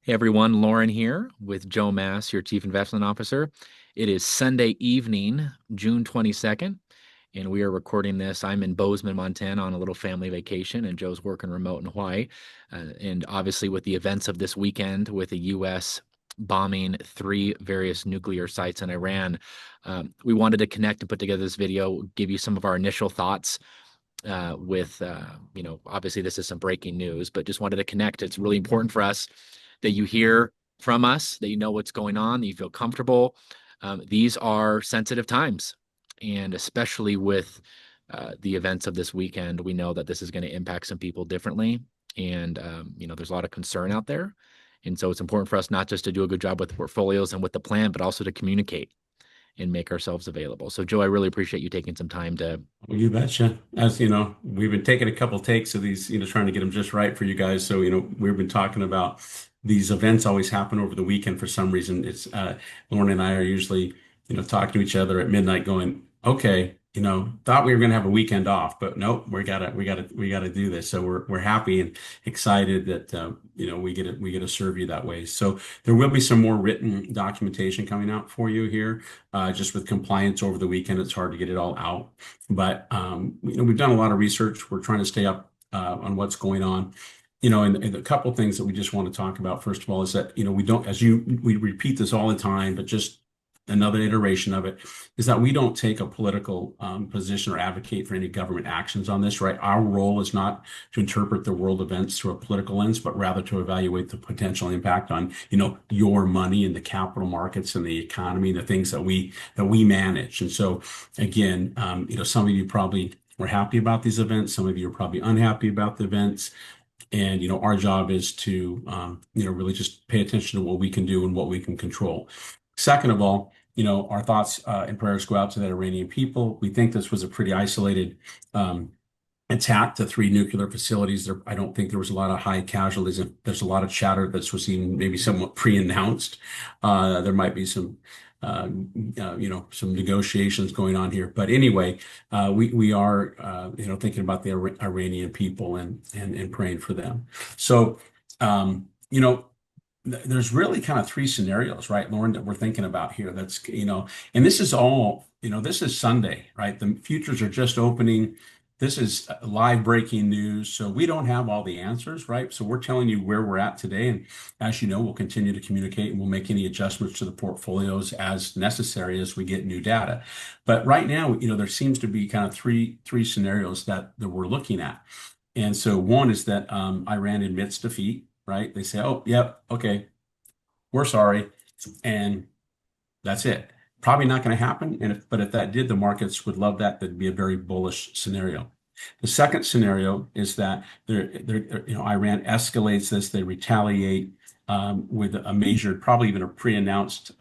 Hey everyone, Lauren here with Joe Mass, your Chief Investment Officer. It is Sunday evening, June 22nd, and we are recording this. I'm in Bozeman, Montana on a little family vacation, and Joe's working remote in Hawaii. And obviously, with the events of this weekend, with the U.S. bombing three various nuclear sites in Iran, we wanted to connect and put together this video, give you some of our initial thoughts obviously this is some breaking news, but just wanted to connect. It's really important for us that you hear from us, that you know what's going on, that you feel comfortable. These are sensitive times, and especially with the events of this weekend, we know that this is going to impact some people differently. And, there's a lot of concern out there. And so it's important for us not just to do a good job with the portfolios and with the plan, but also to communicate and make ourselves available. So, Joe, I really appreciate you taking some time to. Well, you betcha. As you know, we've been taking a couple takes of these, trying to get them just right for you guys. So, we've been talking about these events always happen over the weekend for some reason. It's Lauren and I are usually, talking to each other at midnight going, okay, thought we were going to have a weekend off, but nope, we gotta do this. So we're happy and excited that, we get to serve you that way. So there will be some more written documentation coming out for you here. Just with compliance over the weekend, it's hard to get it all out. But we've done a lot of research. We're trying to stay up on what's going on. And a couple things that we just want to talk about, first of all, is that, we don't, we repeat this all the time, but just another iteration of it is that we don't take a political position or advocate for any government actions on this, right? Our role is not to interpret the world events through a political lens, but rather to evaluate the potential impact on, your money and the capital markets and the economy and the things that we manage. And so, again, some of you probably were happy about these events. Some of you are probably unhappy about the events. And, our job is to, really just pay attention to what we can do and what we can control. Second of all, our thoughts and prayers go out to that Iranian people. We think this was a pretty isolated attack to three nuclear facilities. I don't think there was a lot of high casualties. There's a lot of chatter that this was even maybe somewhat pre-announced. There might be some negotiations going on here. But anyway, we are, thinking about the Iranian people and praying for them. So, there's really kind of three scenarios, right, Lauren, that we're thinking about here. And this is all, this is Sunday, right? The futures are just opening. This is live breaking news. So we don't have all the answers, right? So we're telling you where we're at today. And as you know, we'll continue to communicate and we'll make any adjustments to the portfolios as necessary as we get new data. But right now, there seems to be kind of three scenarios that we're looking at. And so one is that Iran admits defeat, right? They say, oh, yep, okay, we're sorry. And that's it. Probably not going to happen. But if that did, the markets would love that. That'd be a very bullish scenario. The second scenario is that Iran escalates this. They retaliate with a measured, probably even a pre-announced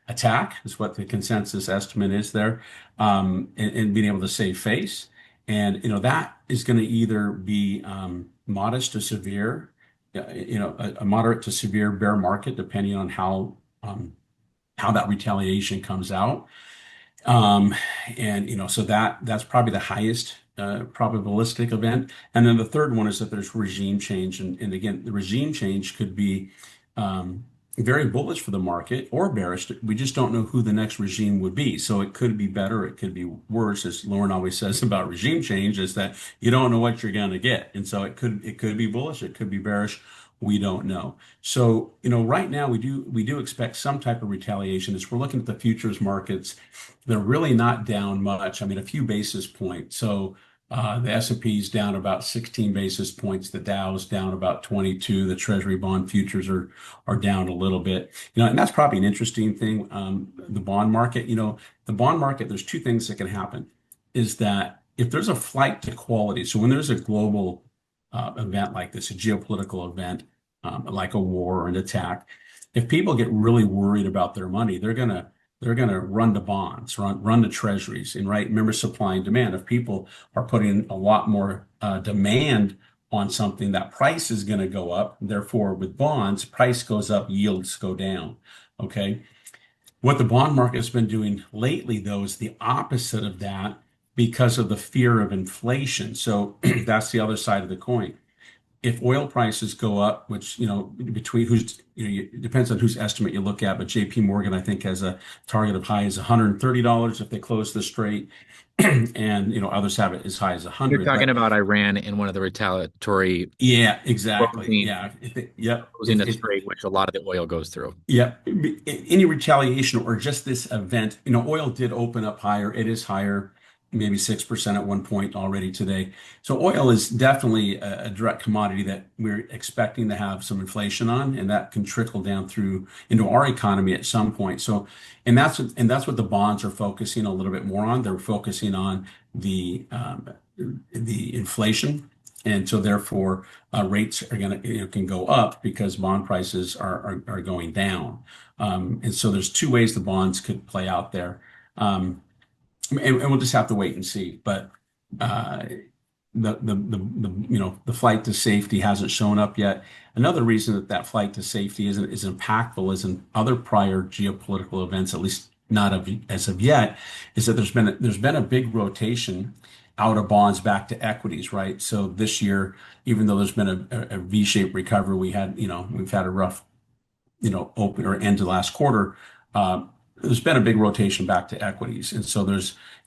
attack, is what the consensus estimate is there, and being able to save face. And that is going to either be modest to severe, a moderate to severe bear market, depending on how that retaliation comes out. Um, and so that's probably the highest probabilistic event. And then the third one is that there's regime change, and again, the regime change could be very bullish for the market or bearish. We just don't know who the next regime would be. So it could be better, it could be worse. As Lauren always says about regime change, is that you don't know what you're going to get, and so it could be bullish, it could be bearish. We don't know. So, right now we do expect some type of retaliation. As we're looking at the futures markets, they're really not down much. I mean, a few basis points. So the S&P is down about 16 basis points. The Dow's down about 22. The Treasury bond futures are down a little bit. And that's probably an interesting thing. The bond market, there's two things that can happen. Is that if there's a flight to quality, so when there's a global event like this, a geopolitical event, like a war or an attack, if people get really worried about their money, they're gonna run to bonds, run to treasuries, and right. Remember, supply and demand. If people are putting a lot more demand on something, that price is going to go up. Therefore, with bonds, price goes up, yields go down. Okay. What the bond market has been doing lately, though, is the opposite of that because of the fear of inflation. So that's the other side of the coin. if oil prices go up, which, between who's, it depends on whose estimate you look at, but JP Morgan, I think, has a target of high as $130 if they close the strait. And, others have it as high as You're 100. talking But about Iran and one of the retaliatory yeah, exactly. closing Yeah. Yep. closing the strait, which a lot of the oil goes through. Yeah, any retaliation or just this event, oil did open up higher. It is higher, maybe 6% at one point already today. So oil is definitely a direct commodity that we're expecting to have some inflation on, and that can trickle down through into our economy at some point. So, and that's what the bonds are focusing a little bit more on. They're focusing on the inflation, and so therefore rates are going to can go up because bond prices are going down. And so there's two ways the bonds could play out there. And we'll just have to wait and see. But uh, the flight to safety hasn't shown up yet. Another reason that flight to safety isn't as impactful as in other prior geopolitical events, at least not as of yet, is that there's been a big rotation out of bonds back to equities, right? So this year, even though there's been a V-shaped recovery, we've had a rough, open or end to last quarter. Uh, there's been a big rotation back to equities, and so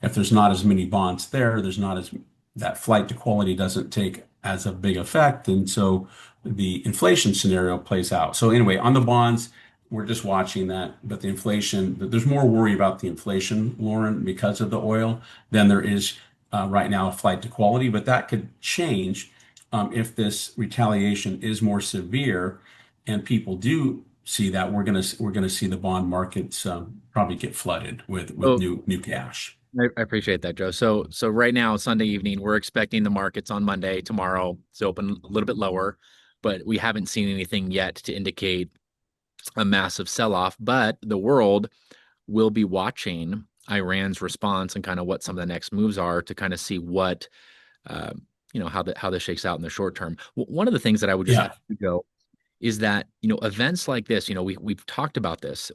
if there's not as many bonds there, there's not as that flight to quality doesn't take as a big effect, and so the inflation scenario plays out. So anyway, on the bonds, we're just watching that, but the inflation, there's more worry about the inflation, Lauren, because of the oil than there is right now a flight to quality, but that could change if this retaliation is more severe and people do see that. We're gonna see the bond markets probably get flooded with So new cash. I appreciate that, Joe. So right now, Sunday evening, we're expecting the markets on Monday, tomorrow, to open a little bit lower, but we haven't seen anything yet to indicate a massive sell-off. But the world will be watching Iran's response and kind of what some of the next moves are to kind of see what uh, how this shakes out in the short term. One of the things that I would just add, Yeah. Joe, is that events like this, we've talked about this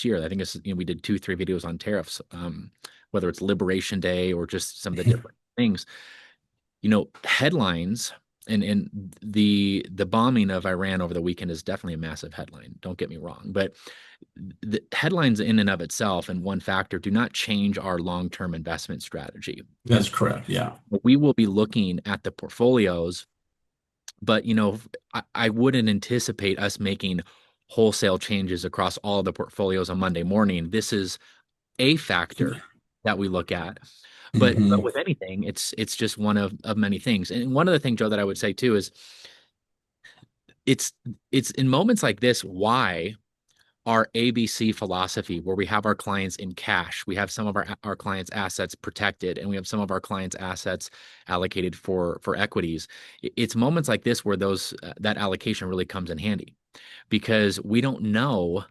year. I think we did 2 3 videos on tariffs, whether it's Liberation Day or just some of the different things. Headlines and the bombing of Iran over the weekend is definitely a massive headline, don't get me wrong, but the headlines in and of itself and one factor do not change our long-term investment strategy. And That's correct. Yeah. we will be looking at the portfolios, but I wouldn't anticipate us making wholesale changes across all the portfolios on Monday morning. This is a factor that we look at. But Hmm. with anything, it's just one of many things. And one other thing, Joe, that I would say too is it's it's in moments like this why our ABC philosophy, where we have our clients in cash, we have some of our clients' assets protected, and we have some of our clients' assets allocated for equities. It's moments like this where that allocation really comes in handy because we don't know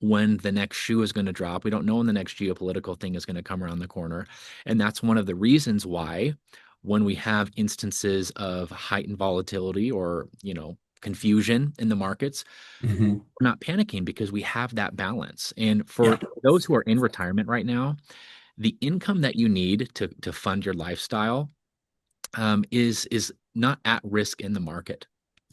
when the next shoe is going to drop. We don't know when the next geopolitical thing is going to come around the corner. And that's one of the reasons why when we have instances of heightened volatility or, confusion in the markets, Hmm. we're not panicking because we have that balance. And Yeah. for those who are in retirement right now, the income that you need to fund your lifestyle is not at risk in the market,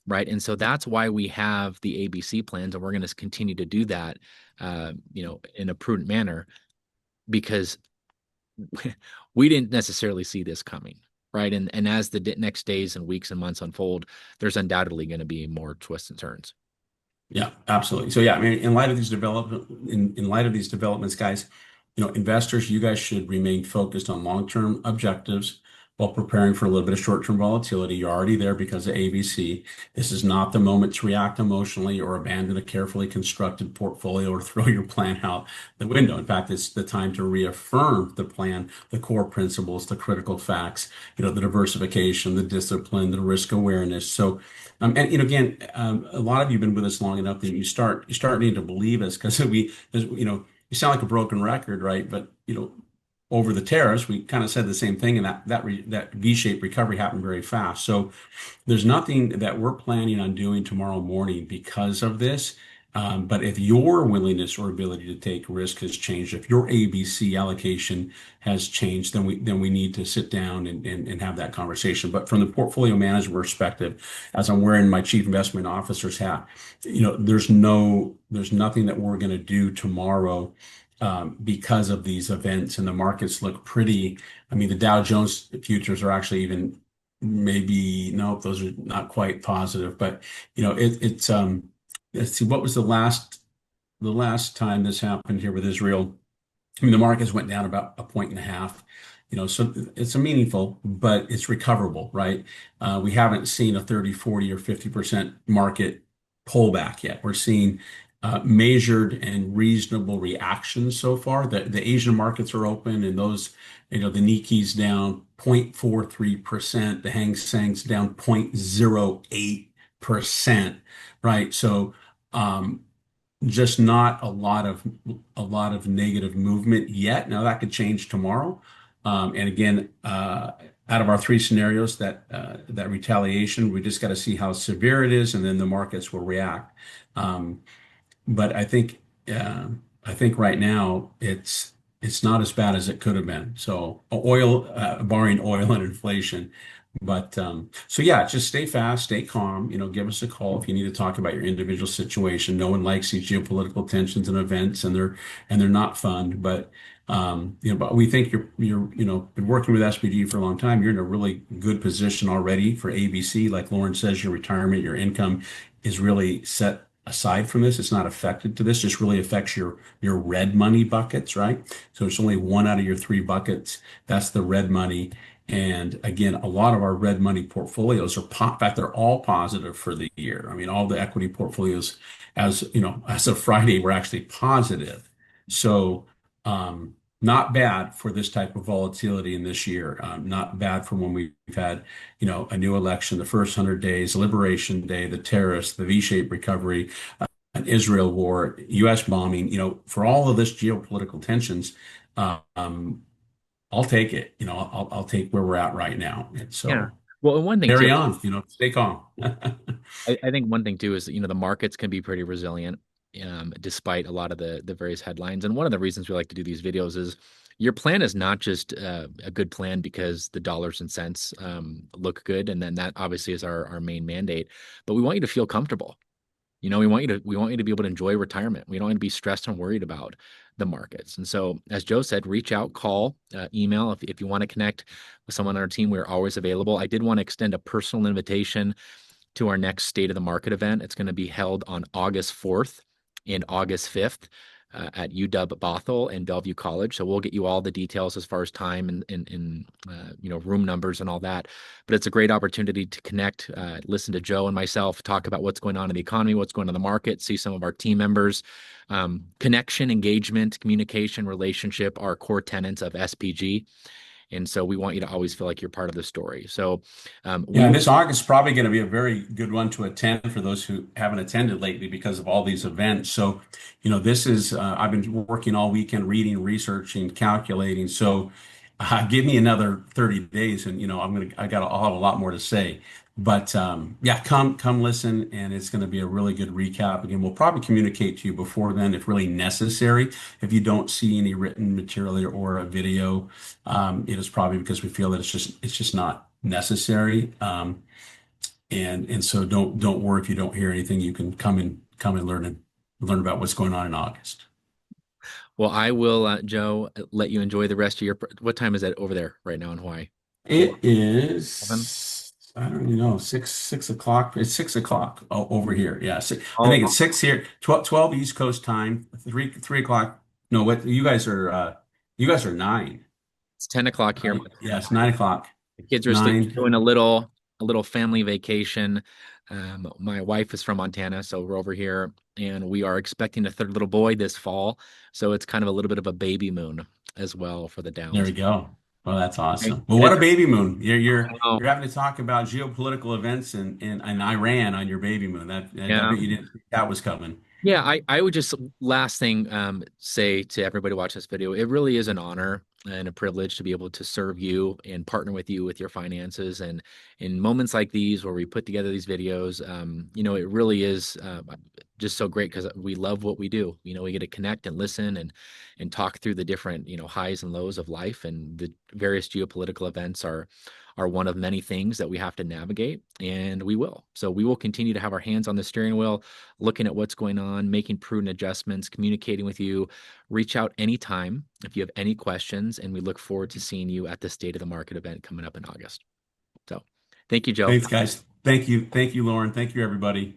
right? And so that's why we have the ABC plans, and we're going to continue to do that, in a prudent manner because we didn't necessarily see this coming, right? And as the next days and weeks and months unfold, there's undoubtedly going to be more twists and turns. Yeah, absolutely. So yeah, I mean, in light of these developments, guys, investors, you guys should remain focused on long-term objectives while preparing for a little bit of short-term volatility. You're already there because of ABC. This is not the moment to react emotionally or abandon a carefully constructed portfolio or throw your plan out the window. In fact, it's the time to reaffirm the plan, the core principles, the critical facts, the diversification, the discipline, the risk awareness. So and again, a lot of you have been with us long enough that you start needing to believe us because you sound like a broken record, right? But over the tariffs, we kind of said the same thing, and that V-shaped recovery happened very fast. So there's nothing that we're planning on doing tomorrow morning because of this. But if your willingness or ability to take risk has changed, if your ABC allocation has changed, then we need to sit down and have that conversation. But from the portfolio management perspective, as I'm wearing my chief investment officer's hat, there's nothing that we're going to do tomorrow because of these events, and the markets look pretty. I mean, the Dow Jones futures are actually even maybe, nope, those are not quite positive, but it's let's see, what was the last time this happened here with Israel? I mean, the markets went down about a point and a half. So it's a meaningful, but it's recoverable, right? We haven't seen a 30, 40, or 50% market pullback yet. We're seeing measured and reasonable reactions so far. The Asian markets are open, and those, the Nikkei's down 0.43%, the Hang Seng's down 0.08%, right? So, just not a lot of negative movement yet. Now that could change tomorrow. And again, out of our three scenarios, that retaliation, we just got to see how severe it is, and then the markets will react. But I think right now it's not as bad as it could have been. So oil, barring oil and inflation. But so yeah, just stay fast, stay calm. Give us a call if you need to talk about your individual situation. No one likes these geopolitical tensions and events, and they're not fun. But we think you're been working with SPG for a long time. You're in a really good position already for ABC. Like Lauren says, your retirement, your income is really set aside from this. It's not affected to this. Just really affects your red money buckets, right? So it's only one out of your three buckets. That's the red money. And again, a lot of our red money portfolios in fact, they're all positive for the year. I mean, all the equity portfolios, as of Friday, were actually positive. So, not bad for this type of volatility in this year. Not bad for when we've had, a new election, the first 100 days, Liberation Day, the terrorists, the V-shaped recovery, an Israel war, U.S. bombing. For all of this geopolitical tensions, um, I'll take it. I'll take where we're at right now. And Yeah. so Well, and one thing too, carry on, stay calm. I think one thing too is, the markets can be pretty resilient, despite a lot of the various headlines. And one of the reasons we like to do these videos is your plan is not just a good plan because the dollars and cents look good, and then that obviously is our main mandate. But we want you to feel comfortable. We want you to be able to enjoy retirement. We don't want to be stressed and worried about the markets. And so, as Joe said, reach out, call, email if you want to connect with someone on our team. We're always available. I did want to extend a personal invitation to our next State of the Market event. It's going to be held on August 4th and August 5th at UW Bothell and Bellevue College. So we'll get you all the details as far as time and room numbers and all that. But it's a great opportunity to connect, listen to Joe and myself talk about what's going on in the economy, what's going on in the market, see some of our team members. Connection, engagement, communication, relationship are core tenets of SPG. And so we want you to always feel like you're part of the story. So we Yeah, this August is probably going to be a very good one to attend for those who haven't attended lately because of all these events. So, this is, I've been working all weekend, reading, researching, calculating. So, give me another 30 days and, I'll have a lot more to say. But, yeah, come listen, and it's going to be a really good recap. Again, we'll probably communicate to you before then if really necessary. If you don't see any written material or a video, it is probably because we feel that it's just not necessary. And so don't worry if you don't hear anything. You can come and learn about what's going on in August. Well, I will, Joe, let you enjoy the rest of your. What time is it over there right now in Hawaii? It 4, 7? is, I don't even know, 6 o'clock. It's 6 o'clock over here. Yeah, I think Oh, it's six here. 12 East Coast time. 3 o'clock. No, what you guys are 9, it's 10 o'clock here. right? Yes, 9 o'clock. The kids are asleep. Nine. Doing a little family vacation. My wife is from Montana, so we're over here, and we are expecting a third little boy this fall. So it's kind of a little bit of a baby moon as well for the There we Downs. go. Well, that's Right. awesome. Well, And what it's, a baby moon. You're I you're know, you're having to talk about geopolitical events in Iran on your baby moon. I yeah. bet you didn't think that was coming. Yeah, I would just last thing say to everybody watch this video, it really is an honor and a privilege to be able to serve you and partner with you with your finances. And in moments like these where we put together these videos, it really is just so great because we love what we do. We get to connect and listen and talk through the different, highs and lows of life, and the various geopolitical events are one of many things that we have to navigate, and we will. So we will continue to have our hands on the steering wheel, looking at what's going on, making prudent adjustments, communicating with you. Reach out anytime if you have any questions, and we look forward to seeing you at the State of the Market event coming up in August. So thank you, Joe. Thanks, guys. Thank you. Thank you, Lauren. Thank you, everybody.